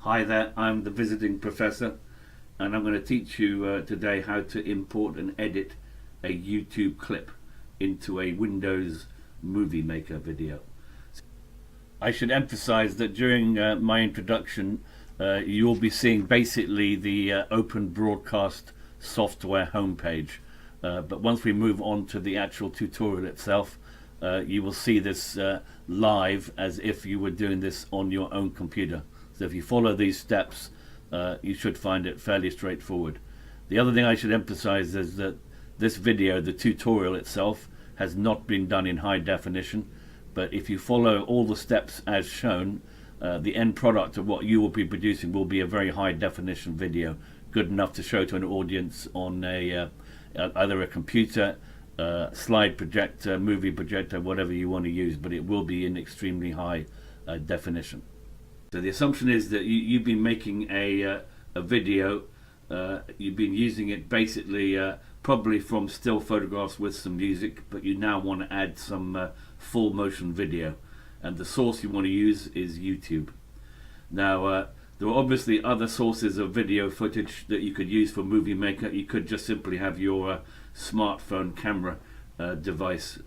Hi there, I'm the visiting professor and I'm going to teach you today how to import and edit a YouTube clip into a Windows Movie Maker video. I should emphasize that during my introduction you'll be seeing basically the Open Broadcast software homepage, but once we move on to the actual tutorial itself, you will see this live as if you were doing this on your own computer. So if you follow these steps, you should find it fairly straightforward. The other thing I should emphasize is that this video, the tutorial itself, has not been done in high definition, but if you follow all the steps as shown, the end product of what you will be producing will be a very high definition video, good enough to show to an audience on either a computer, slide projector, movie projector, whatever you want to use, but it will be in extremely high definition. So the assumption is that you've been making a video, you've been using it basically probably from still photographs with some music, but you now want to add some full motion video, and the source you want to use is YouTube. Now there are obviously other sources of video footage that you could use for Movie Maker. You could just simply have your smartphone camera device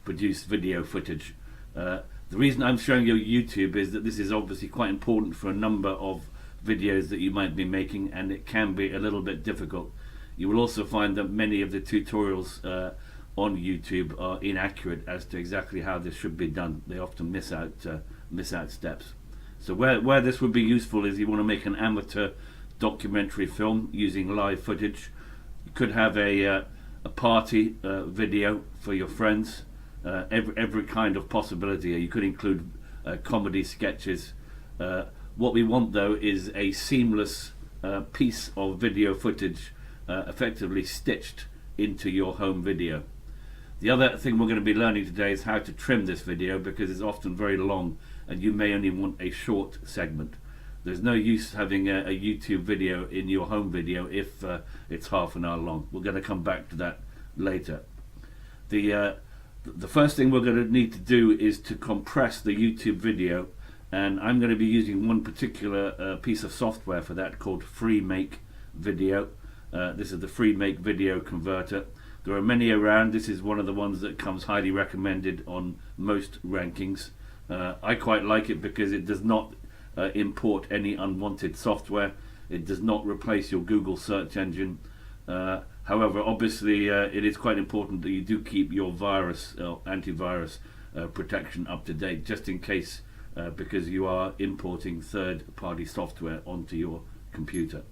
produce video footage. The reason I'm showing you YouTube is that this is obviously quite important for a number of videos that you might be making, and it can be a little bit difficult. You will also find that many of the tutorials on YouTube are inaccurate as to exactly how this should be done. They often miss out steps. So where this would be useful is you want to make an amateur documentary film using live footage. You could have a party video for your friends. Every kind of possibility. You could include comedy sketches. What we want though is a seamless piece of video footage effectively stitched into your home video. The other thing we're going to be learning today is how to trim this video, because it's often very long and you may only want a short segment. There's no use having a YouTube video in your home video if it's half an hour long. We're going to come back to that later. The first thing we're going to need to do is to compress the YouTube video, and I'm going to be using one particular piece of software for that called FreeMake Video. This is the FreeMake Video Converter. There are many around. This is one of the ones that comes highly recommended on most rankings. I quite like it because it does not import any unwanted software. It does not replace your Google search engine. However, obviously it is quite important that you do keep your antivirus protection up to date, just in case, because you are importing third-party software onto your computer.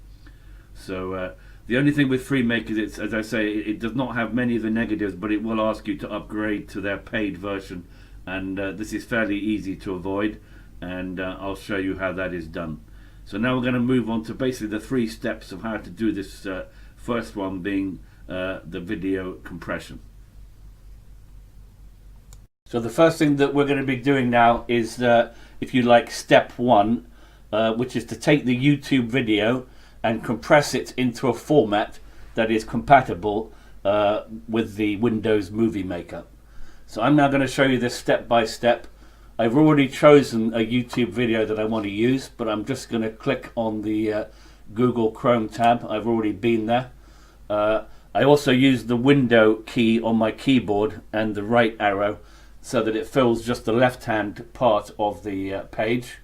So the only thing with FreeMake is, it's, as I say, it does not have many of the negatives, but it will ask you to upgrade to their paid version, and this is fairly easy to avoid, and I'll show you how that is done. So now we're going to move on to basically the 3 steps of how to do this. First one being the video compression. So the first thing that we're going to be doing now is, if you like, step 1, which is to take the YouTube video and compress it into a format that is compatible with the Windows Movie Maker. So I'm now going to show you this step by step. I've already chosen a YouTube video that I want to use, but I'm just going to click on the Google Chrome tab. I've already been there. I also use the window key on my keyboard and the right arrow so that it fills just the left hand part of the page.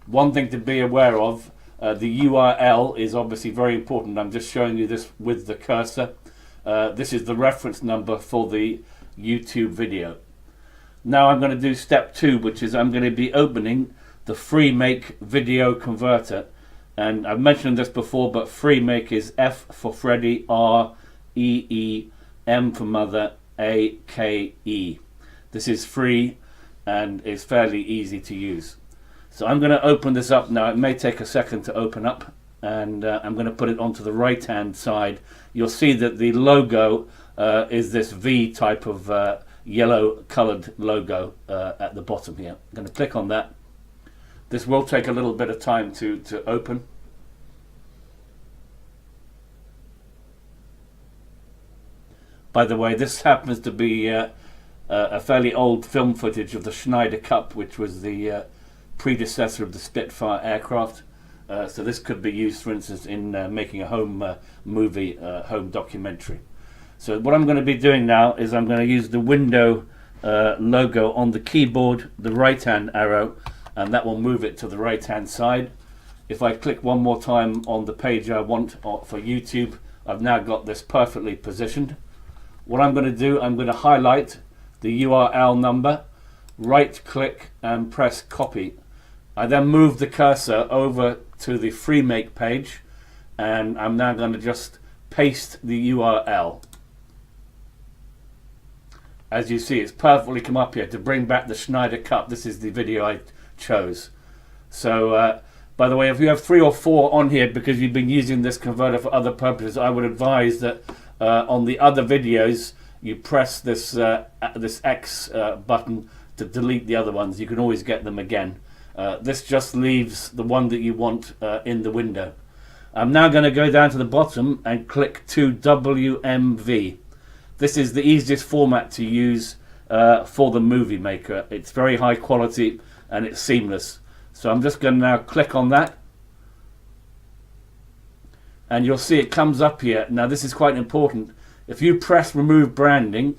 One thing to be aware of, the URL is obviously very important. I'm just showing you this with the cursor. This is the reference number for the YouTube video. Now I'm going to do step 2, which is I'm going to be opening the FreeMake Video Converter. And I've mentioned this before, but FreeMake is F for Freddy, R-E-E, M for Mother, A-K-E. This is free and is fairly easy to use. So I'm going to open this up now. It may take a second to open up, and I'm going to put it onto the right hand side. You'll see that the logo is this V type of yellow colored logo at the bottom here. I'm going to click on that. This will take a little bit of time to open. By the way, this happens to be a fairly old film footage of the Schneider Cup, which was the predecessor of the Spitfire aircraft. So this could be used, for instance, in making a home movie, home documentary. So what I'm going to be doing now is I'm going to use the window logo on the keyboard, the right hand arrow, and that will move it to the right hand side. If I click one more time on the page I want for YouTube, I've now got this perfectly positioned. What I'm going to do, I'm going to highlight the URL number, right click and press copy. I then move the cursor over to the FreeMake page, and I'm now going to just paste the URL. As you see, it's perfectly come up here to bring back the Schneider Cup. This is the video I chose. So by the way, if you have 3 or 4 on here because you've been using this converter for other purposes, I would advise that on the other videos you press this this X button to delete the other ones. You can always get them again. This just leaves the one that you want in the window. I'm now going to go down to the bottom and click to WMV. This is the easiest format to use for the Movie Maker. It's very high quality and it's seamless. So I'm just going to now click on that, and you'll see it comes up here. Now this is quite important. If you press remove branding,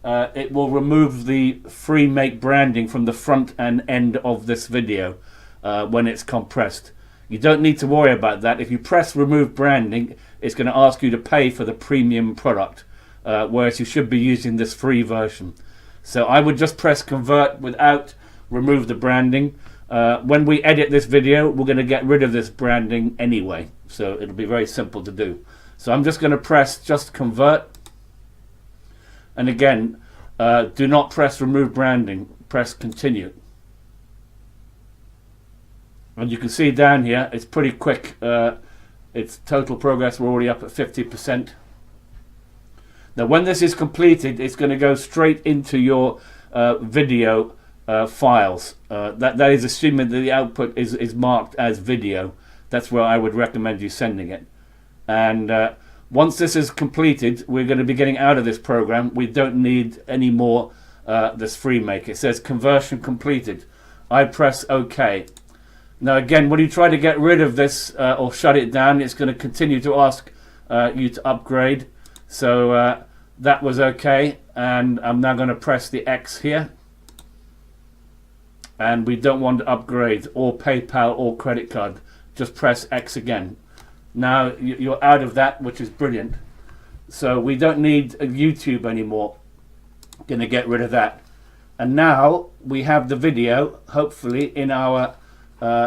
it will remove the FreeMake branding from the front and end of this video when it's compressed. You don't need to worry about that. If you press remove branding, it's going to ask you to pay for the premium product, whereas you should be using this free version. So I would just press convert without remove the branding. When we edit this video, we're going to get rid of this branding anyway, so it'll be very simple to do. So I'm just going to press just convert, and again, do not press remove branding, press continue. And you can see down here it's pretty quick. It's total progress, we're already up at 50%. Now when this is completed, it's going to go straight into your video files. That is assuming that the output is marked as video. That's where I would recommend you sending it. And once this is completed, we're going to be getting out of this program. We don't need any more this FreeMake. It says conversion completed. I press OK. Now again, when you try to get rid of this or shut it down, it's going to continue to ask you to upgrade. So that was OK, and I'm now going to press the X here. And we don't want to upgrade or PayPal or credit card. Just press X again. Now you're out of that, which is brilliant. So we don't need a YouTube anymore. Going to get rid of that. And now we have the video, hopefully, in our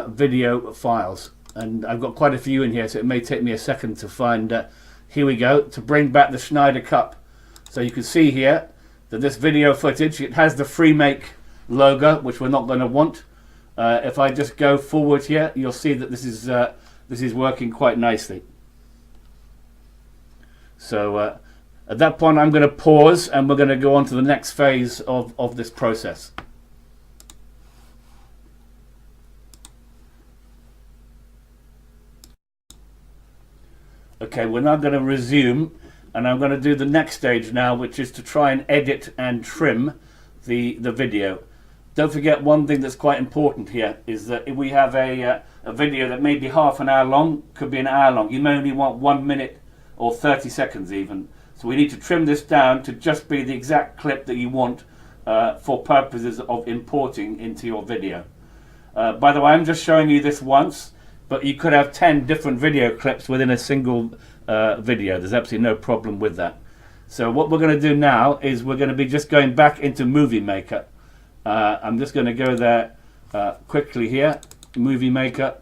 video files. And I've got quite a few in here, so it may take me a second to find. Here we go, to bring back the Schneider Cup. So you can see here that this video footage, it has the FreeMake logo, which we're not going to want. If I just go forward here, you'll see that this is working quite nicely. So at that point I'm going to pause, and we're going to go on to the next phase of this process. Okay, we're now going to resume, and I'm going to do the next stage now, which is to try and edit and trim the video. Don't forget, one thing that's quite important here is that if we have a video that may be half an hour long, could be an hour long, you may only want 1 minute or 30 seconds even. So we need to trim this down to just be the exact clip that you want for purposes of importing into your video. By the way, I'm just showing you this once, but you could have 10 different video clips within a single video. There's absolutely no problem with that. So what we're going to do now is we're going to be just going back into Movie Maker. I'm just going to go there quickly here, Movie Maker.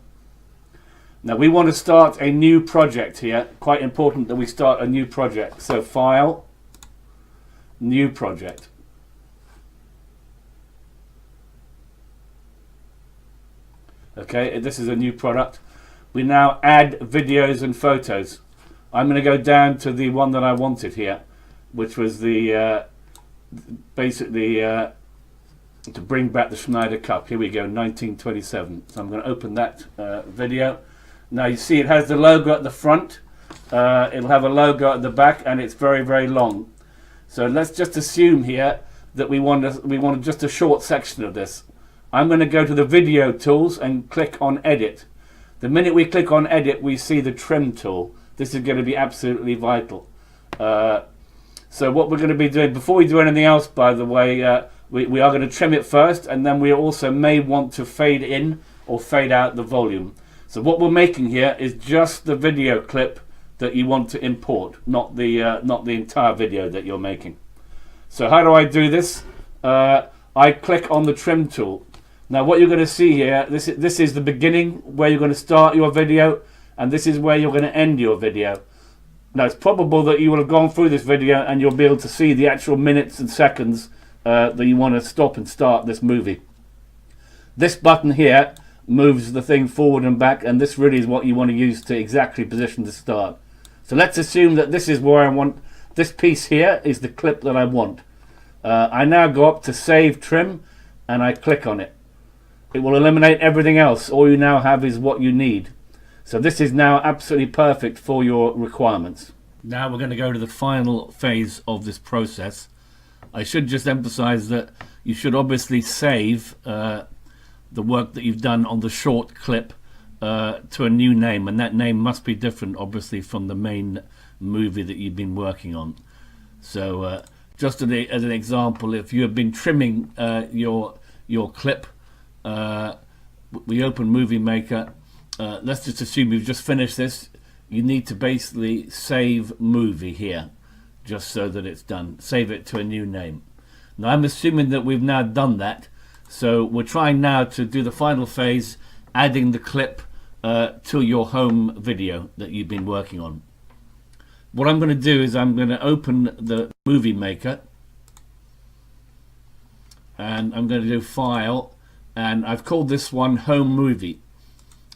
Now we want to start a new project here. Quite important that we start a new project. So File, New Project. Okay, this is a new product. We now add videos and photos. I'm going to go down to the one that I wanted here, which was the basically to bring back the Schneider Cup. Here we go, 1927. So I'm going to open that video. Now you see it has the logo at the front. It'll have a logo at the back, and it's very, very long. So let's just assume here that we want just a short section of this. I'm going to go to the video tools and click on edit. The minute we click on edit, we see the trim tool. This is going to be absolutely vital. So what we're going to be doing, before we do anything else, by the way, we are going to trim it first, and then we also may want to fade in or fade out the volume. So what we're making here is just the video clip that you want to import, not the entire video that you're making. So how do I do this? I click on the trim tool. Now what you're going to see here, this is the beginning where you're going to start your video, and this is where you're going to end your video. Now it's probable that you will have gone through this video and you'll be able to see the actual minutes and seconds that you want to stop and start this movie. This button here moves the thing forward and back, and this really is what you want to use to exactly position the start. So let's assume that this is where I want, this piece here is the clip that I want. I now go up to Save Trim and I click on it. It will eliminate everything else. All you now have is what you need. So this is now absolutely perfect for your requirements. Now we're going to go to the final phase of this process. I should just emphasize that you should obviously save the work that you've done on the short clip to a new name, and that name must be different obviously from the main movie that you've been working on. So just as an example, if you have been trimming your clip, we open Movie Maker. Let's just assume you've just finished this. You need to basically save movie here, just so that it's done. Save it to a new name. Now I'm assuming that we've now done that, so we're trying now to do the final phase, adding the clip to your home video that you've been working on. What I'm going to do is I'm going to open the Movie Maker, and I'm going to do File, and I've called this one Home Movie.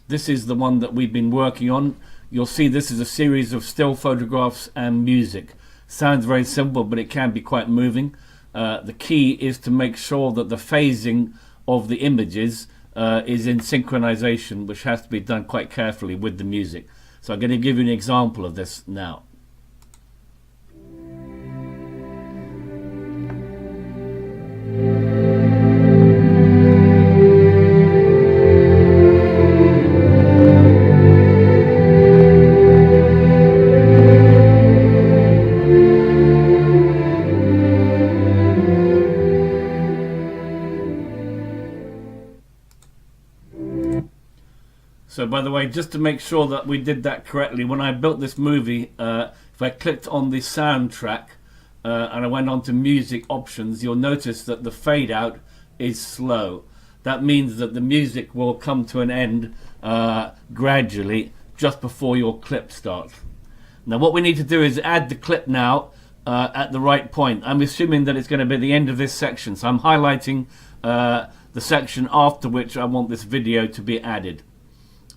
This is the one that we've been working on. You'll see this is a series of still photographs and music. Sounds very simple, but it can be quite moving. The key is to make sure that the phasing of the images is in synchronization, which has to be done quite carefully with the music. So I'm going to give you an example of this now. So by the way, just to make sure that we did that correctly, when I built this movie, if I clicked on the soundtrack and I went on to music options, you'll notice that the fade out is slow. That means that the music will come to an end gradually just before your clip starts. Now what we need to do is add the clip now at the right point. I'm assuming that it's going to be the end of this section, so I'm highlighting the section after which I want this video to be added.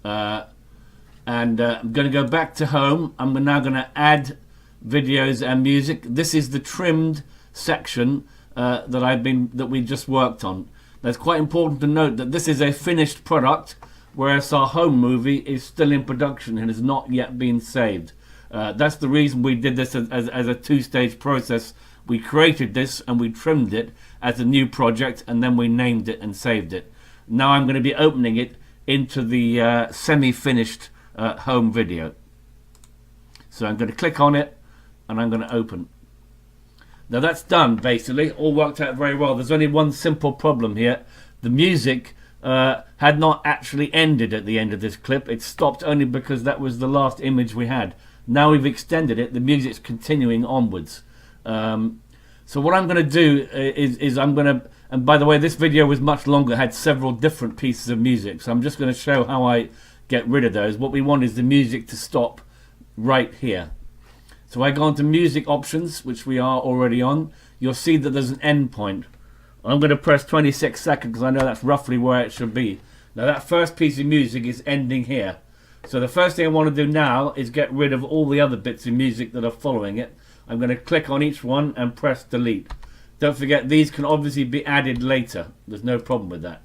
I'm going to go back to home. I'm now going to add videos and music. This is the trimmed section that we just worked on. Now it's quite important to note that this is a finished product, whereas our home movie is still in production and has not yet been saved. That's the reason we did this as a two-stage process. We created this and we trimmed it as a new project, and then we named it and saved it. Now I'm going to be opening it into the semi-finished home video. So I'm going to click on it and I'm going to open. Now that's done basically, all worked out very well. There's only one simple problem here. The music had not actually ended at the end of this clip. It stopped only because that was the last image we had. Now we've extended it, the music's continuing onwards. So what I'm going to do is I'm going to, and by the way, this video was much longer, had several different pieces of music, so I'm just going to show how I get rid of those. What we want is the music to stop right here. So I go on to music options, which we are already on. You'll see that there's an end point. I'm going to press 26 seconds because I know that's roughly where it should be. Now that first piece of music is ending here. So the first thing I want to do now is get rid of all the other bits of music that are following it. I'm going to click on each one and press delete. Don't forget, these can obviously be added later. There's no problem with that.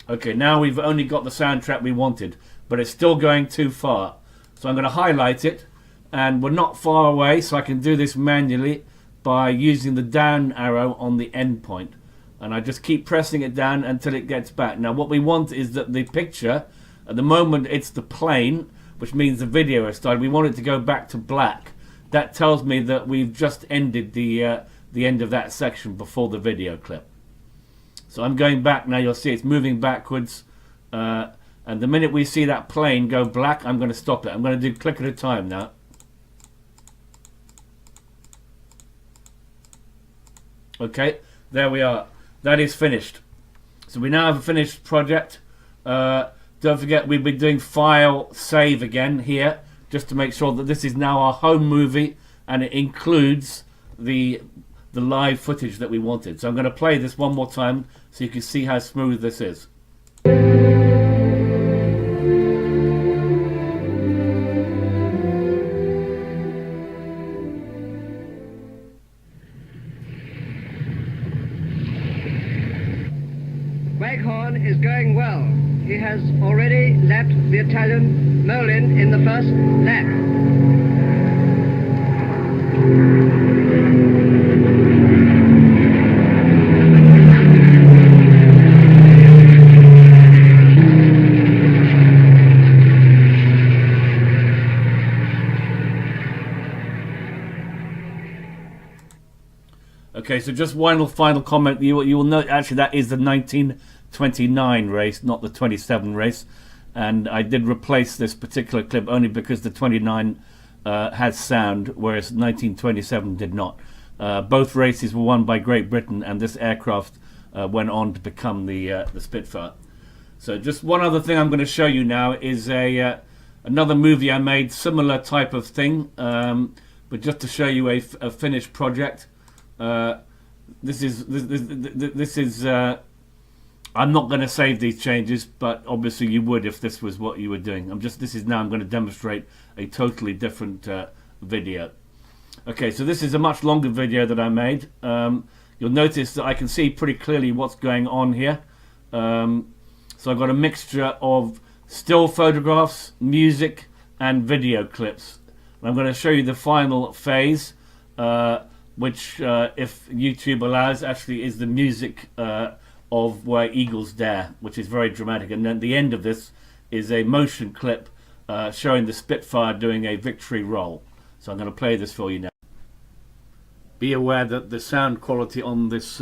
Okay, now we've only got the soundtrack we wanted, but it's still going too far. So I'm going to highlight it, and we're not far away, so I can do this manually by using the down arrow on the end point. and I just keep pressing it down until it gets back. Now what we want is that the picture, at the moment it's the plane, which means the video has started. We want it to go back to black. That tells me that we've just ended the end of that section before the video clip. So I'm going back now. You'll see it's moving backwards, and the minute we see that plane go black, I'm going to stop it. I'm going to do click at a time now. Okay, there we are. That is finished. So we now have a finished project. Don't forget, we've been doing file save again here, just to make sure that this is now our home movie, and it includes the live footage that we wanted. So I'm going to play this one more time so you can see how smooth this is. Waghorn is going well. He has already lapped the Italian Molin in the first lap. Okay, so just one final comment. You will note actually that is the 1929 race, not the 27 race, and I did replace this particular clip only because the 29 has sound, whereas 1927 did not. Both races were won by Great Britain, and this aircraft went on to become the Spitfire. So just one other thing I'm going to show you now is another movie I made, similar type of thing, but just to show you a finished project. This is I'm not going to save these changes, but obviously you would if this was what you were doing. I'm going to demonstrate a totally different video. Okay, so this is a much longer video that I made. You'll notice that I can see pretty clearly what's going on here. So I've got a mixture of still photographs, music, and video clips. And I'm going to show you the final phase, which, if YouTube allows, actually is the music of Where Eagles Dare, which is very dramatic. And then the end of this is a motion clip showing the Spitfire doing a victory roll. So I'm going to play this for you now. Be aware that the sound quality on this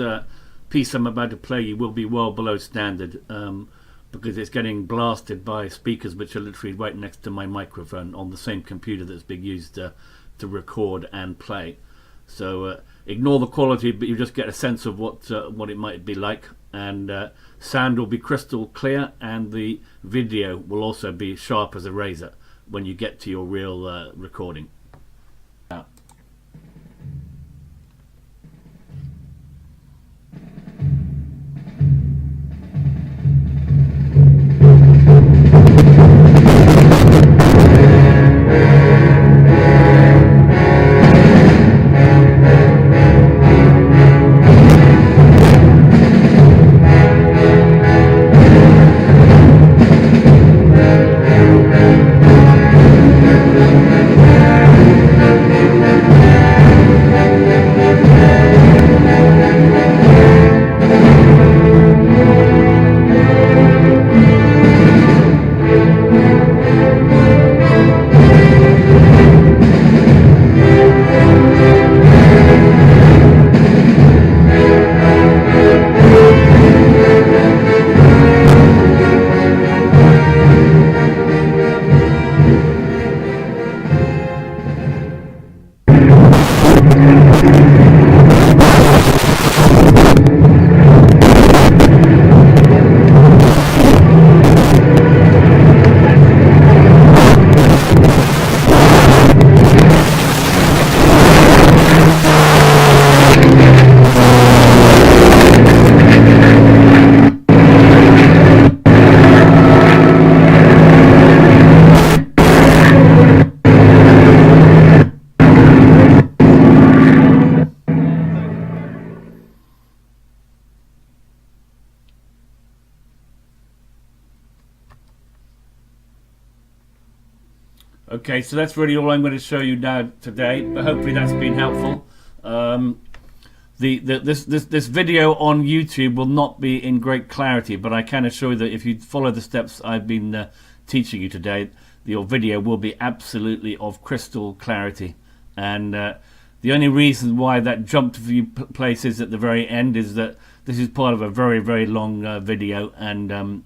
piece I'm about to play you will be well below standard, because it's getting blasted by speakers which are literally right next to my microphone on the same computer that's being used to record and play. So ignore the quality, but you just get a sense of what it might be like, and sound will be crystal clear, and the video will also be sharp as a razor when you get to your real recording. Okay, so that's really all I'm going to show you now today, but hopefully that's been helpful. This video on YouTube will not be in great clarity, but I can assure you that if you follow the steps I've been teaching you today, your video will be absolutely of crystal clarity. And the only reason why that jumped a few places at the very end is that this is part of a very, very long video, and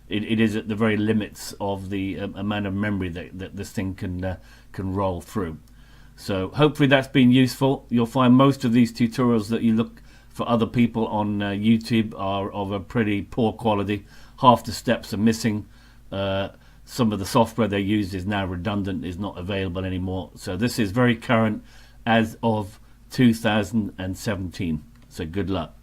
it is at the very limits of the amount of memory that this thing can roll through. So hopefully that's been useful. You'll find most of these tutorials that you look for other people on YouTube are of a pretty poor quality. Half the steps are missing. Some of the software they use is now redundant, is not available anymore. So this is very current as of 2017. So good luck.